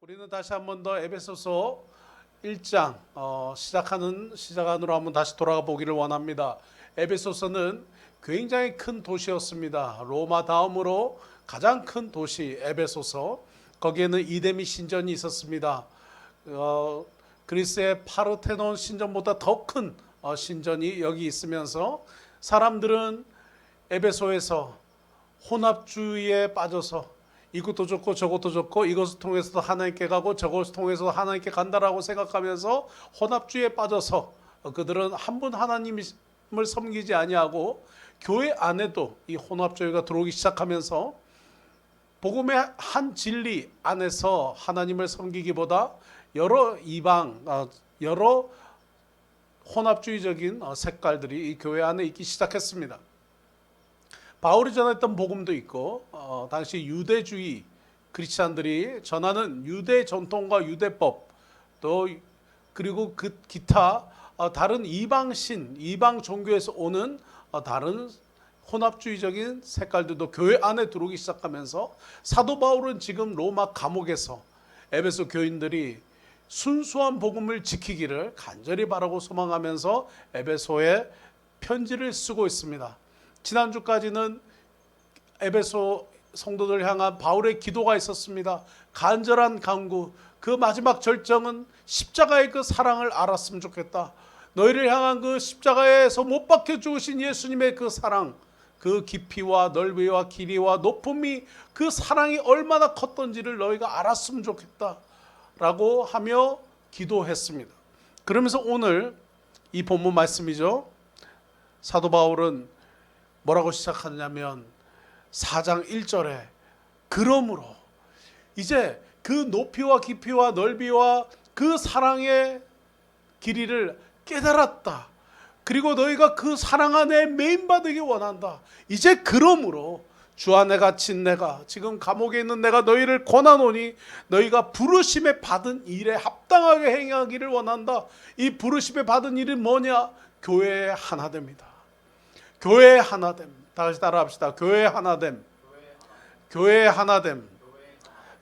우리는 다시 한 번 더 에베소서 1장 시작안으로 한번 다시 돌아가 보기를 원합니다. 에베소서는 굉장히 큰 도시였습니다. 로마 다음으로 가장 큰 도시 에베소서. 거기에는 이데미 신전이 있었습니다. 그리스의 파르테논 신전보다 더 큰 신전이 여기 있으면서 사람들은 에베소에서 혼합주의에 빠져서 이것도 좋고 저것도 좋고 이것을 통해서도 하나님께 가고 저것을 통해서도 하나님께 간다라고 생각하면서 혼합주의에 빠져서 그들은 한 분 하나님을 섬기지 아니하고 교회 안에도 이 혼합주의가 들어오기 시작하면서 복음의 한 진리 안에서 하나님을 섬기기보다 여러 이방 여러 혼합주의적인 색깔들이 이 교회 안에 있기 시작했습니다. 바울이 전했던 복음도 있고 당시 유대주의 크리스찬들이 전하는 유대 전통과 유대법 또 그리고 그 기타 다른 이방 종교에서 오는 다른 혼합주의적인 색깔들도 교회 안에 들어오기 시작하면서 사도 바울은 지금 로마 감옥에서 에베소 교인들이 순수한 복음을 지키기를 간절히 바라고 소망하면서 에베소에 편지를 쓰고 있습니다. 지난주까지는 에베소 성도들 향한 바울의 기도가 있었습니다. 간절한 간구, 그 마지막 절정은 십자가의 그 사랑을 알았으면 좋겠다. 너희를 향한 그 십자가에서 못 박혀 죽으신 예수님의 그 사랑, 그 깊이와 넓이와 길이와 높음이 그 사랑이 얼마나 컸던지를 너희가 알았으면 좋겠다 라고 하며 기도했습니다. 그러면서 오늘 이 본문 말씀이죠. 사도 바울은 뭐라고 시작하냐면 4장 1절에 그러므로 이제 그 높이와 깊이와 넓이와 그 사랑의 길이를 깨달았다. 그리고 너희가 그 사랑 안에 매인받기 원한다. 이제 그러므로 주 안에 갇힌 내가 지금 감옥에 있는 내가 너희를 권하노니 너희가 부르심에 받은 일에 합당하게 행하기를 원한다. 이 부르심에 받은 일은 뭐냐? 교회의 하나됨이다. 교회의 하나됨. 다 같이 따라합시다. 교회의 하나됨. 교회의 하나됨.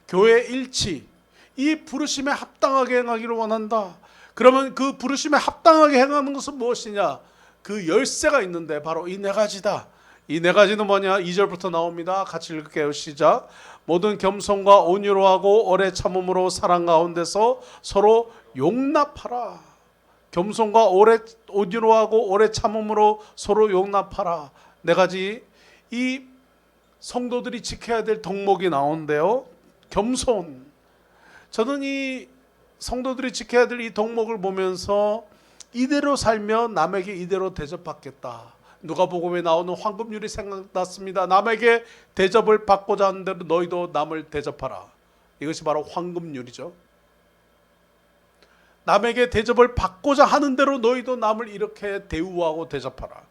교회의 일치. 이 부르심에 합당하게 행하기를 원한다. 그러면 그 부르심에 합당하게 행하는 것은 무엇이냐? 그 열쇠가 있는데 바로 이 네 가지다. 이 네 가지는 뭐냐? 2절부터 나옵니다. 같이 읽을게요. 시작. 모든 겸손과 온유로하고 오래 참음으로 사랑 가운데서 서로 용납하라. 겸손과 온유로하고 오래 참음으로 서로 용납하라. 네 가지 이 성도들이 지켜야 될 덕목이 나오는데요. 겸손. 저는 이 성도들이 지켜야 될 이 덕목을 보면서 이대로 살면 남에게 이대로 대접받겠다. 누가복음에 나오는 황금률이 생각났습니다. 남에게 대접을 받고자 하는 대로 너희도 남을 대접하라. 이것이 바로 황금률이죠. 남에게 대접을 받고자 하는 대로 너희도 남을 이렇게 대우하고 대접하라.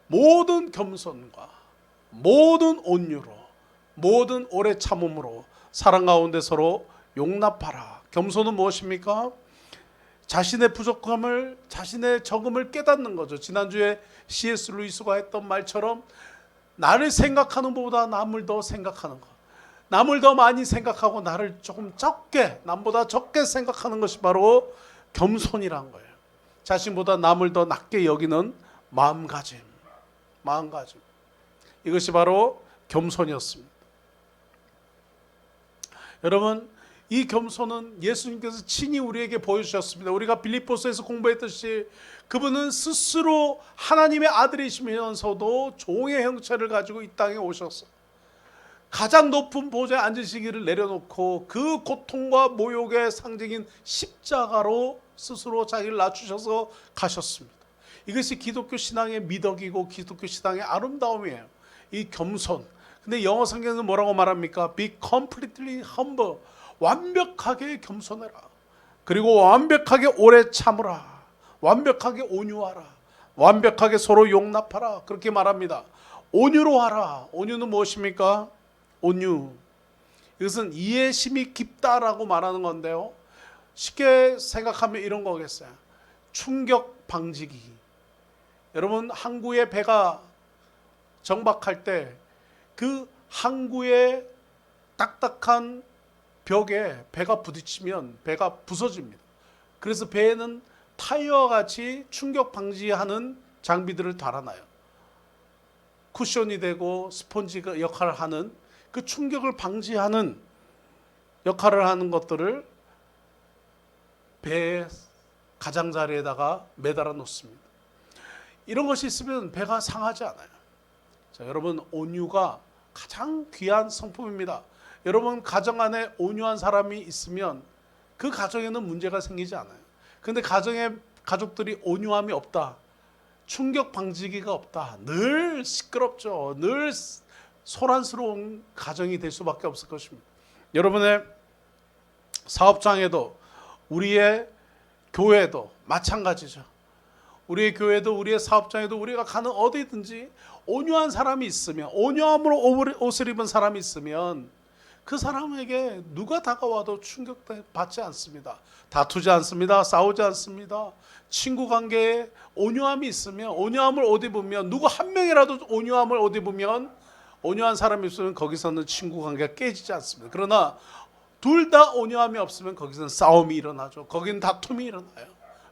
모든 겸손과 모든 온유로 모든 오래 참음으로 사랑 가운데 서로 용납하라. 겸손은 무엇입니까? 자신의 부족함을 자신의 적음을 깨닫는 거죠. 지난주에 C.S. 루이스가 했던 말처럼 나를 생각하는 것보다 남을 더 생각하는 것, 남을 더 많이 생각하고 나를 조금 적게 남보다 적게 생각하는 것이 바로 겸손이란 거예요. 자신보다 남을 더 낮게 여기는 마음가짐. 이것이 바로 겸손이었습니다. 여러분, 이 겸손은 예수님께서 친히 우리에게 보여주셨습니다. 우리가 빌립보서에서 공부했듯이 그분은 스스로 하나님의 아들이시면서도 종의 형체를 가지고 이 땅에 오셨어요. 가장 높은 보좌에 앉으시기를 내려놓고 그 고통과 모욕의 상징인 십자가로 스스로 자기를 낮추셔서 가셨습니다. 이것이 기독교 신앙의 미덕이고 기독교 신앙의 아름다움이에요. 이 겸손. 근데 영어 성경은 뭐라고 말합니까? Be completely humble. 완벽하게 겸손해라. 그리고 완벽하게 오래 참으라. 완벽하게 온유하라. 완벽하게 서로 용납하라. 그렇게 말합니다. 온유로 하라. 온유는 무엇입니까? 온유. 이것은 이해심이 깊다라고 말하는 건데요. 쉽게 생각하면 이런 거겠어요. 충격 방지기. 여러분, 항구에 배가 정박할 때 그 항구에 딱딱한 벽에 배가 부딪히면 배가 부서집니다. 그래서 배에는 타이어와 같이 충격 방지하는 장비들을 달아놔요. 쿠션이 되고 스펀지 역할을 하는, 그 충격을 방지하는 역할을 하는 것들을 배의 가장자리에다가 매달아 놓습니다. 이런 것이 있으면 배가 상하지 않아요. 자, 여러분, 온유가 가장 귀한 성품입니다. 여러분, 가정 안에 온유한 사람이 있으면 그 가정에는 문제가 생기지 않아요. 근데 가정에 가족들이 온유함이 없다, 충격 방지기가 없다, 늘 시끄럽죠. 늘 소란스러운 가정이 될 수밖에 없을 것입니다. 여러분의 사업장에도, 우리의 교회도 마찬가지죠. 우리의 교회도, 우리의 사업장에도, 우리가 가는 어디든지 온유한 사람이 있으면, 온유함으로 옷을 입은 사람이 있으면 그 사람에게 누가 다가와도 충격받지 않습니다. 다투지 않습니다. 싸우지 않습니다. 친구 관계에 온유함이 있으면, 온유함을 옷 입으면, 누구 한 명이라도 온유함을 옷 입으면, 온유한 사람이 있으면 거기서는 친구 관계가 깨지지 않습니다. 그러나 둘 다 온유함이 없으면 거기서는 싸움이 일어나죠. 거기는 다툼이 일어나요.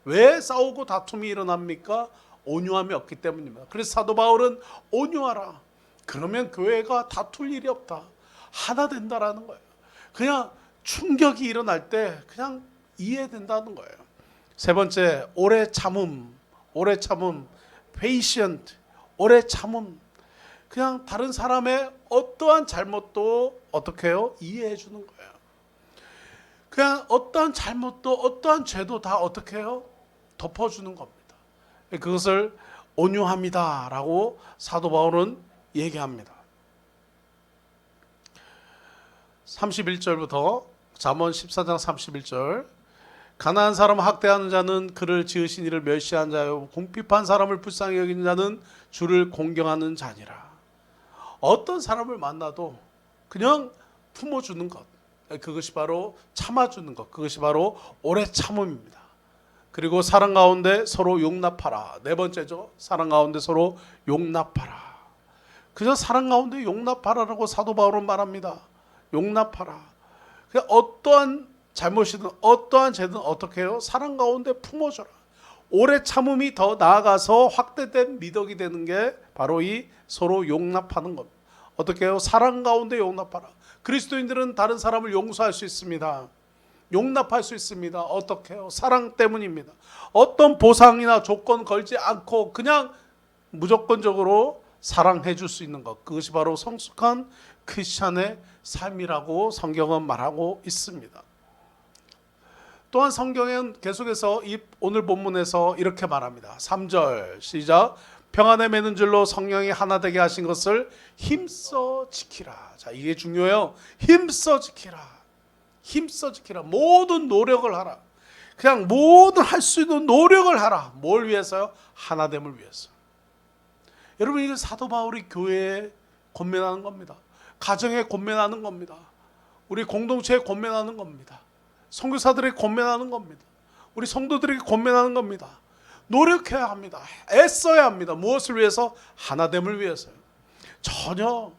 왜 싸우고 다툼이 일어납니까? 온유함이 없기 때문입니다. 그래서 사도 바울은 온유하라. 그러면 교회가 다툴 일이 없다. 하나 된다라는 거예요. 그냥 충격이 일어날 때 그냥 이해된다는 거예요. 세 번째, 오래 참음. 오래 참음. patient. 오래 참음. 그냥 다른 사람의 어떠한 잘못도 어떻게 해요? 이해해 주는 거예요. 그냥 어떠한 잘못도, 어떠한 죄도 다 어떻게 해요? 덮어주는 겁니다. 그것을 온유함이다 라고 사도 바울은 얘기합니다. 31절부터 잠언 14장 31절. 가난한 사람을 학대하는 자는 그를 지으신 이를 멸시한 자요, 궁핍한 사람을 불쌍히 여기는 자는 주를 공경하는 자니라. 어떤 사람을 만나도 그냥 품어주는 것, 그것이 바로 참아주는 것, 그것이 바로 오래 참음입니다. 그리고 사랑 가운데 서로 용납하라. 네 번째죠. 사랑 가운데 서로 용납하라. 그저 사랑 가운데 용납하라라고 사도 바울은 말합니다. 용납하라. 어떠한 잘못이든 어떠한 죄든 어떻게 해요? 사랑 가운데 품어줘라. 오래 참음이 더 나아가서 확대된 미덕이 되는 게 바로 이 서로 용납하는 겁니다. 어떻게 해요? 사랑 가운데 용납하라. 그리스도인들은 다른 사람을 용서할 수 있습니다. 용납할 수 있습니다. 어떻게 해요? 사랑 때문입니다. 어떤 보상이나 조건 걸지 않고 그냥 무조건적으로 사랑해 줄 수 있는 것, 그것이 바로 성숙한 크리스찬의 삶이라고 성경은 말하고 있습니다. 또한 성경은 계속해서 이 오늘 본문에서 이렇게 말합니다. 3절 시작. 평안에 매는 줄로 성령이 하나 되게 하신 것을 힘써 지키라. 자, 이게 중요해요. 힘써 지키라. 힘써 지키라. 모든 노력을 하라. 그냥 모든 할 수 있는 노력을 하라. 뭘 위해서요? 하나됨을 위해서. 여러분, 이게 사도 바울이 교회에 권면하는 겁니다. 가정에 권면하는 겁니다. 우리 공동체에 권면하는 겁니다. 선교사들에게 권면하는 겁니다. 우리 성도들에게 권면하는 겁니다. 노력해야 합니다. 애써야 합니다. 무엇을 위해서? 하나됨을 위해서요. 전혀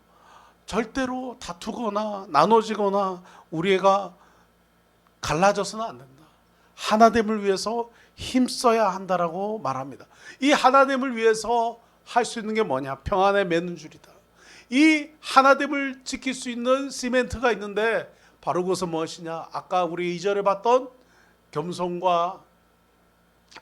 절대로 다투거나 나눠지거나 우리가 갈라져서는 안 된다. 하나됨을 위해서 힘써야 한다라고 말합니다. 이 하나됨을 위해서 할 수 있는 게 뭐냐? 평안에 매는 줄이다. 이 하나됨을 지킬 수 있는 시멘트가 있는데 바로 그것은 무엇이냐? 아까 우리 2절에 봤던 겸손과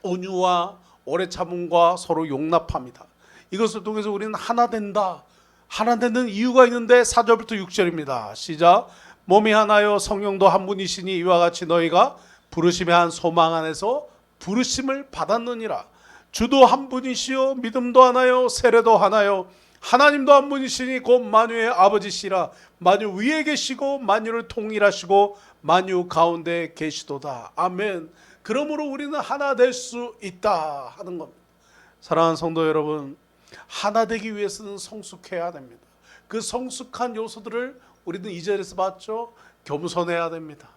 온유와 오래 참음과 서로 용납합니다. 이것을 통해서 우리는 하나 된다. 하나 되는 이유가 있는데 4절부터 6절입니다. 시작. 몸이 하나요 성령도 한 분이시니 이와 같이 너희가 부르심의 한 소망 안에서 부르심을 받았느니라. 주도 한 분이시요 믿음도 하나요 세례도 하나요 하나님도 한 분이시니 곧 만유의 아버지시라. 만유 위에 계시고 만유를 통일하시고 만유 가운데 계시도다. 아멘. 그러므로 우리는 하나 될 수 있다 하는 겁니다. 사랑하는 성도 여러분, 하나 되기 위해서는 성숙해야 됩니다. 그 성숙한 요소들을 우리는 2절에서 봤죠. 겸손해야 됩니다.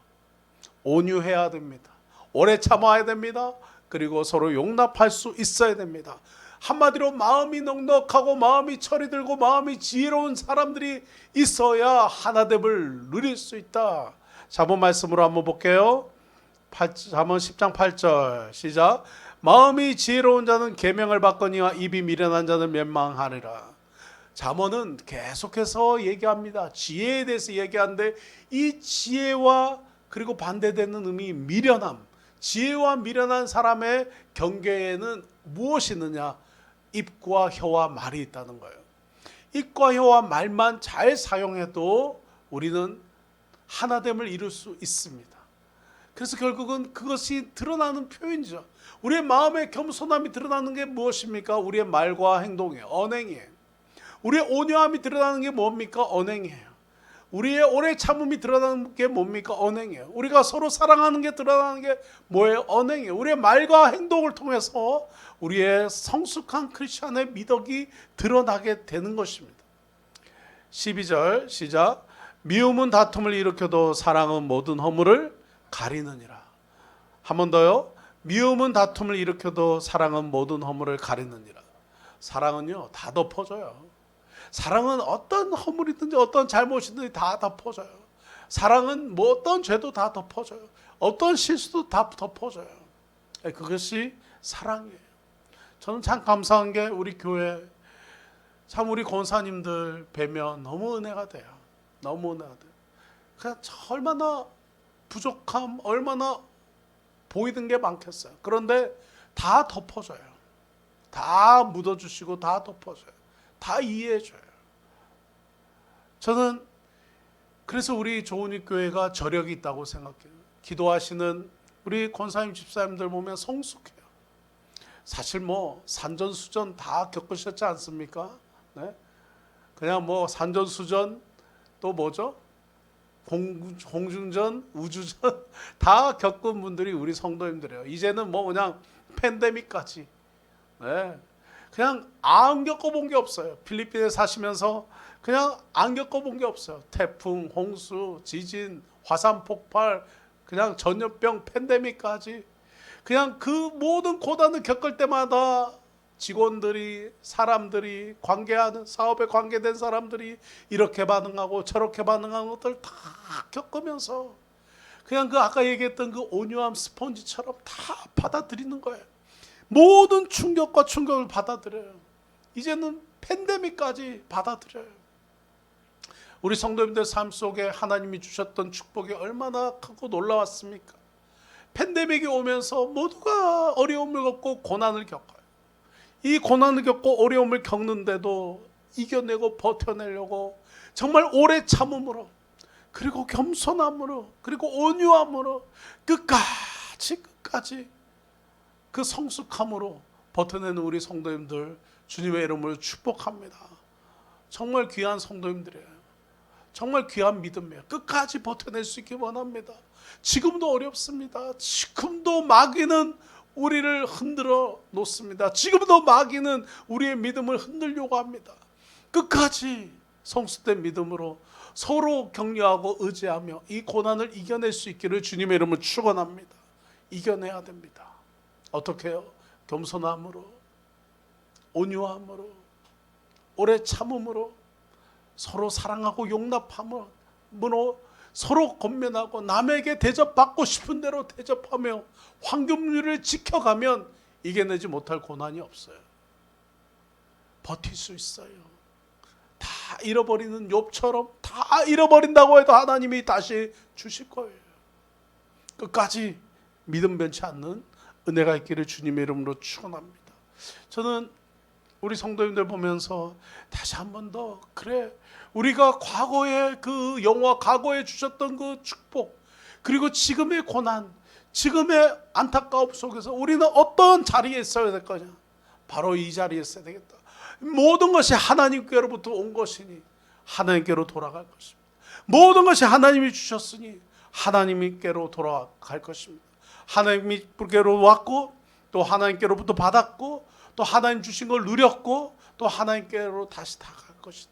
온유해야 됩니다. 오래 참아야 됩니다. 그리고 서로 용납할 수 있어야 됩니다. 한마디로 마음이 넉넉하고 마음이 철이 들고 마음이 지혜로운 사람들이 있어야 하나됨을 누릴 수 있다. 잠언 말씀으로 한번 볼게요. 잠언 10장 8절 시작. 마음이 지혜로운 자는 계명을 받거니와 입이 미련한 자는 멸망하리라. 잠언은 계속해서 얘기합니다. 지혜에 대해서 얘기하는데 이 지혜와 그리고 반대되는 의미 미련함, 지혜와 미련한 사람의 경계에는 무엇이 있느냐? 입과 혀와 말이 있다는 거예요. 입과 혀와 말만 잘 사용해도 우리는 하나됨을 이룰 수 있습니다. 그래서 결국은 그것이 드러나는 표현이죠. 우리의 마음의 겸손함이 드러나는 게 무엇입니까? 우리의 말과 행동이에요. 언행이에요. 우리의 온유함이 드러나는 게 뭡니까? 언행이에요. 우리의 오래 참음이 드러나는 게 뭡니까? 언행이에요. 우리가 서로 사랑하는 게 드러나는 게 뭐예요? 언행이에요. 우리의 말과 행동을 통해서 우리의 성숙한 크리스천의 미덕이 드러나게 되는 것입니다. 12절 시작. 미움은 다툼을 일으켜도 사랑은 모든 허물을 가리느니라. 한 번 더요. 미움은 다툼을 일으켜도 사랑은 모든 허물을 가리느니라. 사랑은요 다 덮어줘요. 사랑은 어떤 허물이든지 어떤 잘못이든지 다 덮어줘요. 사랑은 뭐 어떤 죄도 다 덮어줘요. 어떤 실수도 다 덮어줘요. 그것이 사랑이에요. 저는 참 감사한 게 우리 교회 참 우리 권사님들 뵈면 너무 은혜가 돼요. 너무 은혜가 돼요. 그냥 얼마나 부족함, 얼마나 보이는 게 많겠어요. 그런데 다 덮어줘요. 다 묻어주시고 다 덮어줘요. 다 이해해줘요. 저는 그래서 우리 조은익 교회가 저력이 있다고 생각해요. 기도하시는 우리 권사님 집사님들 보면 성숙해요. 사실 뭐 산전수전 다 겪으셨지 않습니까? 네? 그냥 뭐 산전수전 또 뭐죠? 공중전, 우주전 다 겪은 분들이 우리 성도님들이에요. 이제는 뭐 그냥 팬데믹까지. 네. 그냥 안 겪어본 게 없어요. 필리핀에 사시면서 그냥 안 겪어본 게 없어요. 태풍, 홍수, 지진, 화산 폭발, 그냥 전염병, 팬데믹까지. 그냥 그 모든 고난을 겪을 때마다 직원들이, 사람들이, 관계하는 사업에 관계된 사람들이 이렇게 반응하고 저렇게 반응하는 것들 다 겪으면서 그냥 그 아까 얘기했던 그 온유함 스펀지처럼 다 받아들이는 거예요. 모든 충격과 충격을 받아들여요. 이제는 팬데믹까지 받아들여요. 우리 성도님들 삶 속에 하나님이 주셨던 축복이 얼마나 크고 놀라웠습니까? 팬데믹이 오면서 모두가 어려움을 겪고 고난을 겪어요. 이 고난을 겪고 어려움을 겪는데도 이겨내고 버텨내려고 정말 오래 참음으로 그리고 겸손함으로 그리고 온유함으로 끝까지 그 성숙함으로 버텨내는 우리 성도님들 주님의 이름으로 축복합니다. 정말 귀한 성도님들이에요. 정말 귀한 믿음이에요. 끝까지 버텨낼 수 있기 원합니다. 지금도 어렵습니다. 지금도 마귀는 우리를 흔들어 놓습니다. 지금도 마귀는 우리의 믿음을 흔들려고 합니다. 끝까지 성숙된 믿음으로 서로 격려하고 의지하며 이 고난을 이겨낼 수 있기를 주님의 이름으로 축원합니다. 이겨내야 됩니다. 어떻게 해요? 겸손함으로, 온유함으로, 오래 참음으로, 서로 사랑하고 용납함으로, 서로 권면하고 남에게 대접받고 싶은 대로 대접하며 황금률을 지켜가면 이겨내지 못할 고난이 없어요. 버틸 수 있어요. 다 잃어버리는 욥처럼 다 잃어버린다고 해도 하나님이 다시 주실 거예요. 끝까지 믿음 변치 않는 은혜가 있기를 주님의 이름으로 축원합니다. 저는 우리 성도님들 보면서 다시 한 번 더 그래 우리가 과거에 그 영화 과거에 주셨던 그 축복 그리고 지금의 고난 지금의 안타까움 속에서 우리는 어떤 자리에 있어야 될 거냐? 바로 이 자리에 있어야 되겠다. 모든 것이 하나님께로부터 온 것이니 하나님께로 돌아갈 것입니다. 모든 것이 하나님이 주셨으니 하나님께로 돌아갈 것입니다. 하나님께로 왔고 또 하나님께로부터 받았고 또 하나님 주신 걸 누렸고 또 하나님께로 다시 다가갈 것이다.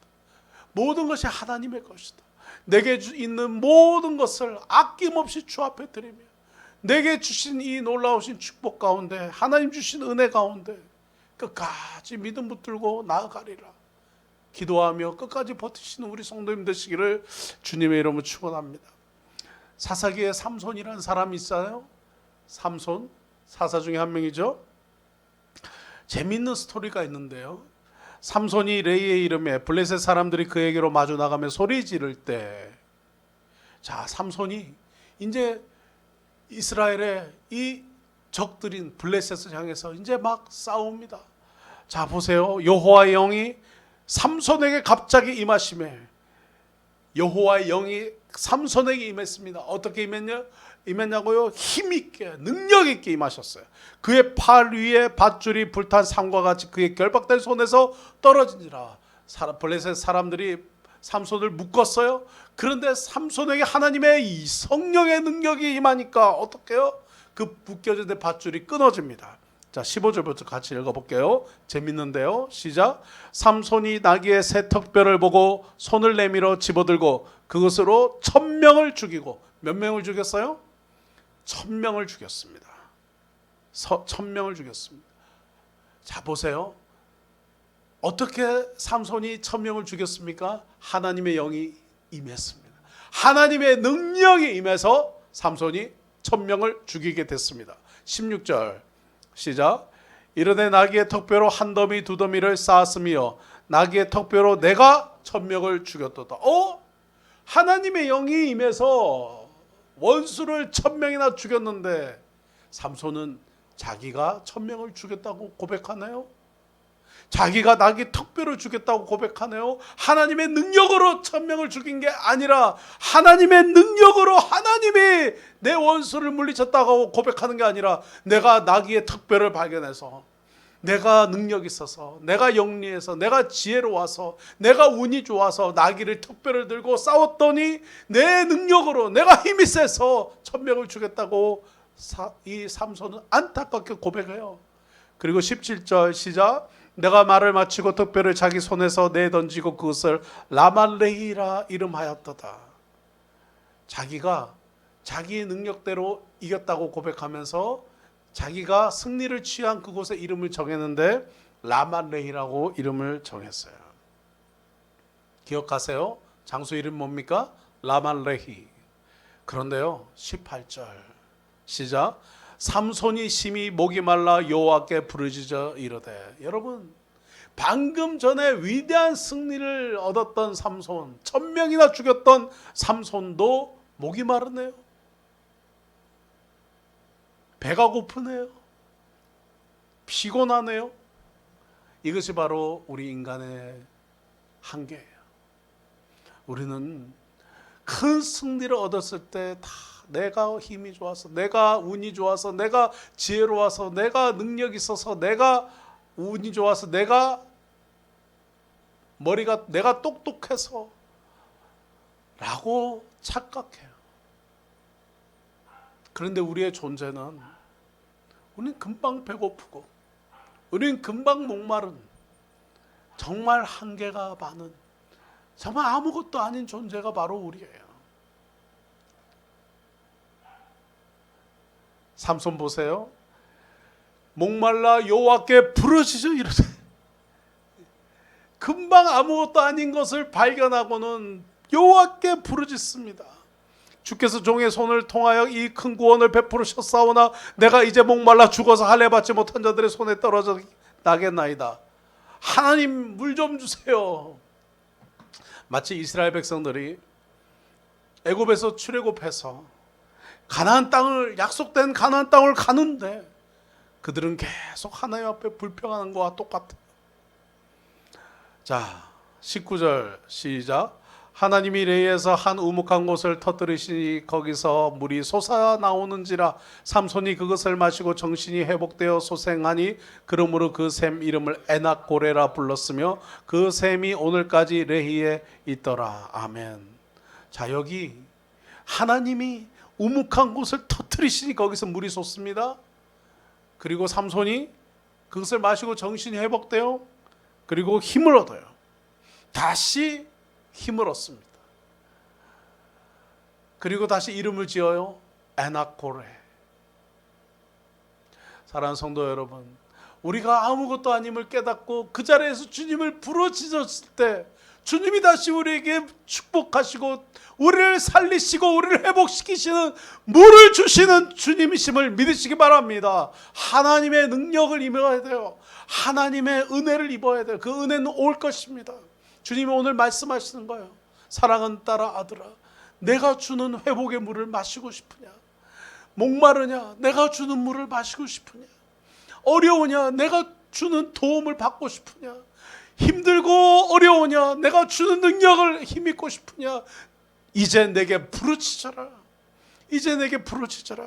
모든 것이 하나님의 것이다. 내게 있는 모든 것을 아낌없이 주 앞에 드리며 내게 주신 이 놀라우신 축복 가운데 하나님 주신 은혜 가운데 끝까지 믿음 붙들고 나아가리라. 기도하며 끝까지 버티시는 우리 성도님 되시기를 주님의 이름으로 축원합니다. 사사기에 삼손이라는 사람이 있어요. 삼손, 사사 중에 한 명이죠. 재밌는 스토리가 있는데요. 삼손이 레이의 이름에 블레셋 사람들이 그에게로 마주 나가며 소리 지를 때, 자, 삼손이 이제 이스라엘의 이 적들인 블레셋을 향해서 이제 막 싸웁니다. 자, 보세요. 여호와의 영이 삼손에게 갑자기 임하심에, 여호와의 영이 삼손에게 임했습니다. 어떻게 임했냐고요? 힘있게, 능력있게 임하셨어요. 그의 팔 위에 밧줄이 불탄 상과 같이 그의 결박된 손에서 떨어지니라. 블레셋 사람들이 삼손을 묶었어요. 그런데 삼손에게 하나님의 이 성령의 능력이 임하니까 어떻게 해요? 그 묶여진 데 밧줄이 끊어집니다. 자, 15절부터 같이 읽어볼게요. 재밌는데요. 시작. 삼손이 나귀의 새 턱뼈를 보고 손을 내밀어 집어들고 그것으로 1000명을 죽이고, 몇 명을 죽였어요? 1000명을 죽였습니다. 1000명을 죽였습니다. 자, 보세요. 어떻게 삼손이 1000명을 죽였습니까? 하나님의 영이 임했습니다. 하나님의 능력이 임해서 삼손이 1000명을 죽이게 됐습니다. 16절 시작. 이르되 나귀의 턱뼈로 한 더미 두 더미를 쌓았으며 나귀의 턱뼈로 내가 1000명을 죽였도다. 하나님의 영이 임해서 원수를 1000명이나 죽였는데 삼손은 자기가 1000명을 죽였다고 고백하네요. 자기가 나귀 턱뼈를 죽였다고 고백하네요. 하나님의 능력으로 1000명을 죽인 게 아니라 하나님의 능력으로 하나님이 내 원수를 물리쳤다고 고백하는 게 아니라, 내가 나귀의 턱뼈를 발견해서, 내가 능력 있어서, 내가 영리해서, 내가 지혜로워서, 내가 운이 좋아서 나귀를 턱뼈를 들고 싸웠더니 내 능력으로, 내가 힘이 세서 1000명을 죽였다고 이 삼손은 안타깝게 고백해요. 그리고 17절 시작. 내가 말을 마치고 턱뼈를 자기 손에서 내던지고 그것을 라말레히라 이름하였도다. 자기가 자기의 능력대로 이겼다고 고백하면서 자기가 승리를 취한 그곳의 이름을 정했는데 라말레히라고 이름을 정했어요. 기억하세요? 장소 이름 뭡니까? 라말레히. 그런데요, 18절 시작. 삼손이 심히 목이 말라 여호와께 부르짖어 이르되. 여러분, 방금 전에 위대한 승리를 얻었던 삼손, 1000명이나 죽였던 삼손도 목이 마르네요. 배가 고프네요. 피곤하네요. 이것이 바로 우리 인간의 한계예요. 우리는 큰 승리를 얻었을 때 다 내가 힘이 좋아서, 내가 운이 좋아서, 내가 지혜로워서, 내가 능력이 있어서, 내가 운이 좋아서, 내가 똑똑해서 라고 착각해요. 그런데 우리의 존재는, 우리는 금방 배고프고, 우리는 금방 목마른, 정말 한계가 많은, 정말 아무것도 아닌 존재가 바로 우리예요. 삼손 보세요. 목말라 여호와께 부르짖어 이르되. 금방 아무것도 아닌 것을 발견하고는 여호와께 부르짖습니다. 주께서 종의 손을 통하여 이 큰 구원을 베푸셨사오나 내가 이제 목말라 죽어서 할례 받지 못한 자들의 손에 떨어져 나겠나이다. 하나님, 물 좀 주세요. 마치 이스라엘 백성들이 애굽에서 출애굽해서 가나안 땅을, 약속된 가나안 땅을 가는데 그들은 계속 하나님 앞에 불평하는 것과 똑같아요. 자, 19절 시작. 하나님이 레이에서 한 우묵한 곳을 터뜨리시니 거기서 물이 솟아 나오는지라. 삼손이 그것을 마시고 정신이 회복되어 소생하니 그러므로 그 샘 이름을 에낙고레라 불렀으며 그 샘이 오늘까지 레히에 있더라. 아멘. 자, 여기 하나님이 우묵한 곳을 터뜨리시니 거기서 물이 솟습니다. 그리고 삼손이 그것을 마시고 정신이 회복돼요. 그리고 힘을 얻어요. 다시 힘을 얻습니다. 그리고 다시 이름을 지어요. 에낙고레. 사랑하는 성도 여러분, 우리가 아무것도 아님을 깨닫고 그 자리에서 주님을 부르짖었을 때, 주님이 다시 우리에게 축복하시고 우리를 살리시고 우리를 회복시키시는 물을 주시는 주님이심을 믿으시기 바랍니다. 하나님의 능력을 입어야 돼요. 하나님의 은혜를 입어야 돼요. 그 은혜는 올 것입니다. 주님이 오늘 말씀하시는 거예요. 사랑하는 딸아, 아들아, 내가 주는 회복의 물을 마시고 싶으냐? 목마르냐? 내가 주는 물을 마시고 싶으냐? 어려우냐? 내가 주는 도움을 받고 싶으냐? 힘들고 어려우냐? 내가 주는 능력을 힘입고 싶으냐? 이제 내게 부르짖어라. 이제 내게 부르짖어라.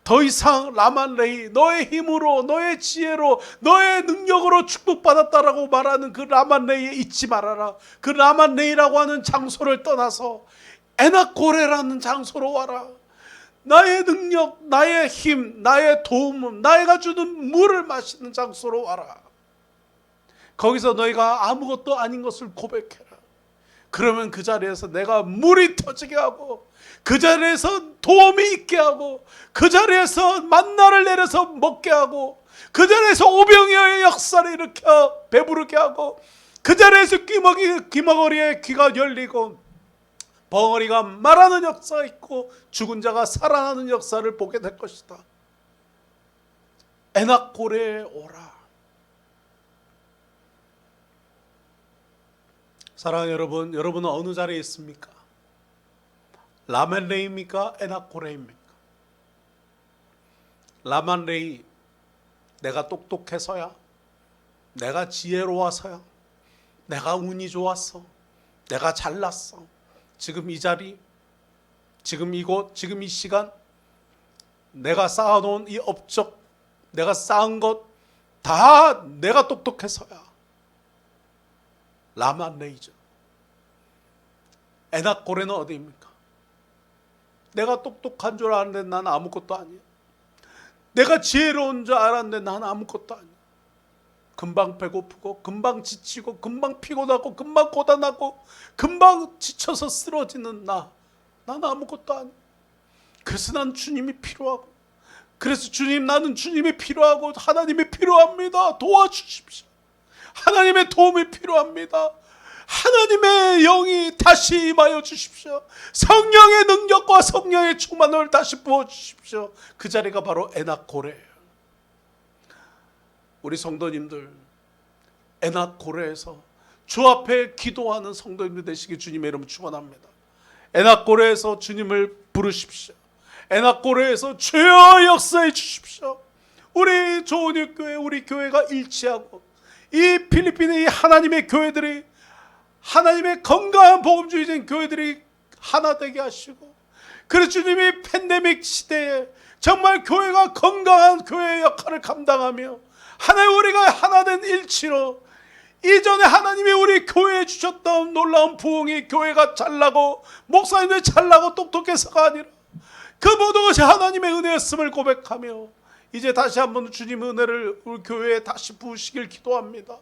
더 이상 라만레이, 너의 힘으로, 너의 지혜로, 너의 능력으로 축복받았다라고 말하는 그 라만레이에 잊지 말아라. 그 라만레이라고 하는 장소를 떠나서 에나코레라는 장소로 와라. 나의 능력, 나의 힘, 나의 도움, 나가 주는 물을 마시는 장소로 와라. 거기서 너희가 아무것도 아닌 것을 고백해라. 그러면 그 자리에서 내가 물이 터지게 하고, 그 자리에서 도움이 있게 하고, 그 자리에서 만나를 내려서 먹게 하고, 그 자리에서 오병이어의 역사를 일으켜 배부르게 하고, 그 자리에서 귀머거리에 귀가 열리고 벙어리가 말하는 역사가 있고 죽은 자가 살아나는 역사를 보게 될 것이다. 에나코레에 오라. 사랑하는 여러분, 여러분은 어느 자리에 있습니까? 라만레이입니까? 에나코레입니까? 라만레이, 내가 똑똑해서야, 내가 지혜로워서야, 내가 운이 좋았어, 내가 잘났어, 지금 이 자리, 지금 이곳, 지금 이 시간, 내가 쌓아놓은 이 업적, 내가 쌓은 것 다 내가 똑똑해서야. 라만레이죠. 에나코레는 어디입니까? 내가 똑똑한 줄 알았는데 나는 아무것도 아니야. 내가 지혜로운 줄 알았는데 나는 아무것도 아니야. 금방 배고프고 금방 지치고 금방 피곤하고 금방 고단하고 금방 지쳐서 쓰러지는 나는 아무것도 아니야. 그래서 난 주님이 필요하고, 그래서 주님, 나는 주님이 필요하고 하나님이 필요합니다. 도와주십시오. 하나님의 도움이 필요합니다. 하나님의 영이 다시 임하여 주십시오. 성령의 능력과 성령의 충만을 다시 부어주십시오. 그 자리가 바로 에나코레예요. 우리 성도님들, 에나코레에서 주 앞에 기도하는 성도님들 되시기 주님의 이름으로 축원합니다. 에나코레에서 주님을 부르십시오. 에나코레에서 주여 역사해 주십시오. 우리 조은유교회, 우리 교회가 일치하고 이 필리핀의 이 하나님의 교회들이, 하나님의 건강한 복음주의적인 교회들이 하나 되게 하시고, 그래서 주님이 팬데믹 시대에 정말 교회가 건강한 교회의 역할을 감당하며 하나님, 우리가 하나된 일치로 이전에 하나님이 우리 교회에 주셨던 놀라운 부흥이 교회가 잘나고 목사님들이 잘나고 똑똑해서가 아니라 그 모든 것이 하나님의 은혜였음을 고백하며 이제 다시 한번 주님의 은혜를 우리 교회에 다시 부으시길 기도합니다.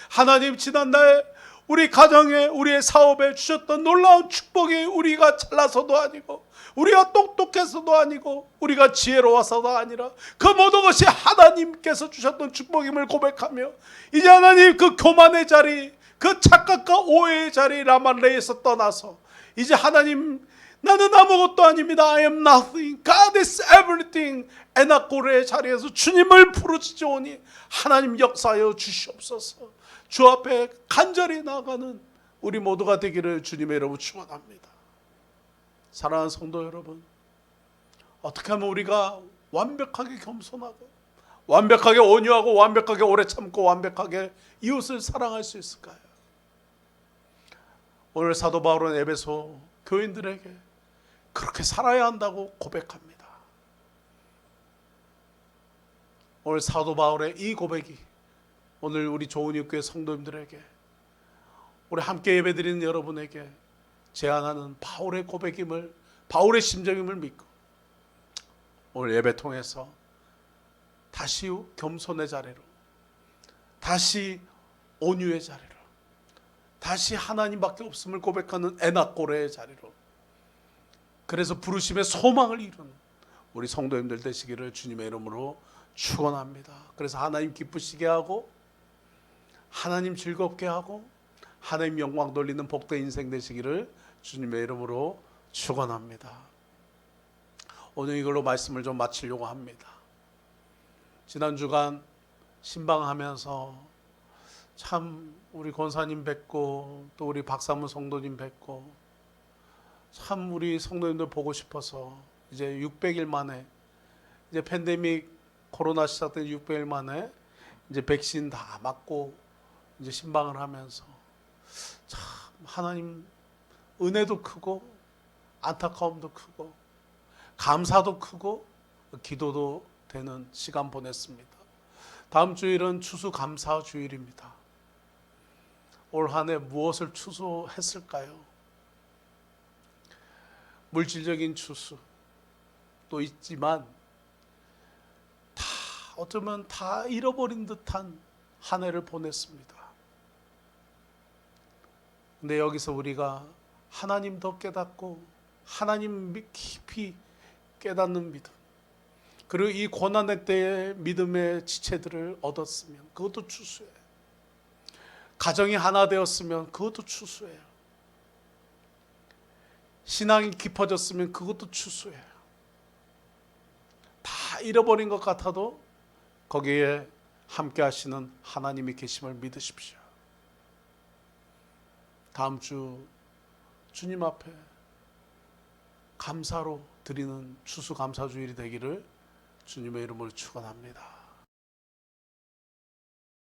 하나님, 지난날 우리 가정에, 우리의 사업에 주셨던 놀라운 축복이 우리가 잘나서도 아니고 우리가 똑똑해서도 아니고 우리가 지혜로워서도 아니라 그 모든 것이 하나님께서 주셨던 축복임을 고백하며 이제 하나님, 그 교만의 자리, 그 착각과 오해의 자리 라만레에서 떠나서 이제 하나님, 나는 아무것도 아닙니다. I am nothing. God is everything. 에나코레의 자리에서 주님을 부르짖으오니 하나님 역사하여 주시옵소서. 주 앞에 간절히 나아가는 우리 모두가 되기를 주님의 이름으로 축원합니다. 사랑하는 성도 여러분, 어떻게 하면 우리가 완벽하게 겸손하고 완벽하게 온유하고 완벽하게 오래 참고 완벽하게 이웃을 사랑할 수 있을까요? 오늘 사도 바울은 에베소 교인들에게 그렇게 살아야 한다고 고백합니다. 오늘 사도 바울의 이 고백이 오늘 우리 조은유교회 성도님들에게, 우리 함께 예배드리는 여러분에게 제안하는 바울의 고백임을, 바울의 심정임을 믿고 오늘 예배 통해서 다시 겸손의 자리로, 다시 온유의 자리로, 다시 하나님밖에 없음을 고백하는 에나코레의 자리로, 그래서 부르심의 소망을 이루는 우리 성도님들 되시기를 주님의 이름으로 축원합니다. 그래서 하나님 기쁘시게 하고, 하나님 즐겁게 하고, 하나님 영광 돌리는 복된 인생 되시기를 주님의 이름으로 축원합니다. 오늘 이걸로 말씀을 좀 마치려고 합니다. 지난 주간 신방하면서 참 우리 권사님 뵙고 또 우리 박사문 성도님 뵙고 참 우리 성도님들 보고 싶어서 이제 600일 만에 이제 팬데믹 코로나 시작된 600일 만에 이제 백신 다 맞고 이제 신방을 하면서 참 하나님 은혜도 크고 안타까움도 크고 감사도 크고 기도도 되는 시간 보냈습니다. 다음 주일은 추수감사 주일입니다. 올 한 해 무엇을 추수했을까요? 물질적인 추수도 있지만 다 어쩌면 다 잃어버린 듯한 한 해를 보냈습니다. 근데 여기서 우리가 하나님 더 깨닫고 하나님 깊이 깨닫는 믿음, 그리고 이 고난의 때에 믿음의 지체들을 얻었으면 그것도 추수예요. 가정이 하나 되었으면 그것도 추수예요. 신앙이 깊어졌으면 그것도 추수예요. 다 잃어버린 것 같아도 거기에 함께 하시는 하나님이 계심을 믿으십시오. 다음 주 주님 앞에 감사로 드리는 추수감사주일이 되기를 주님의 이름으로 축원합니다.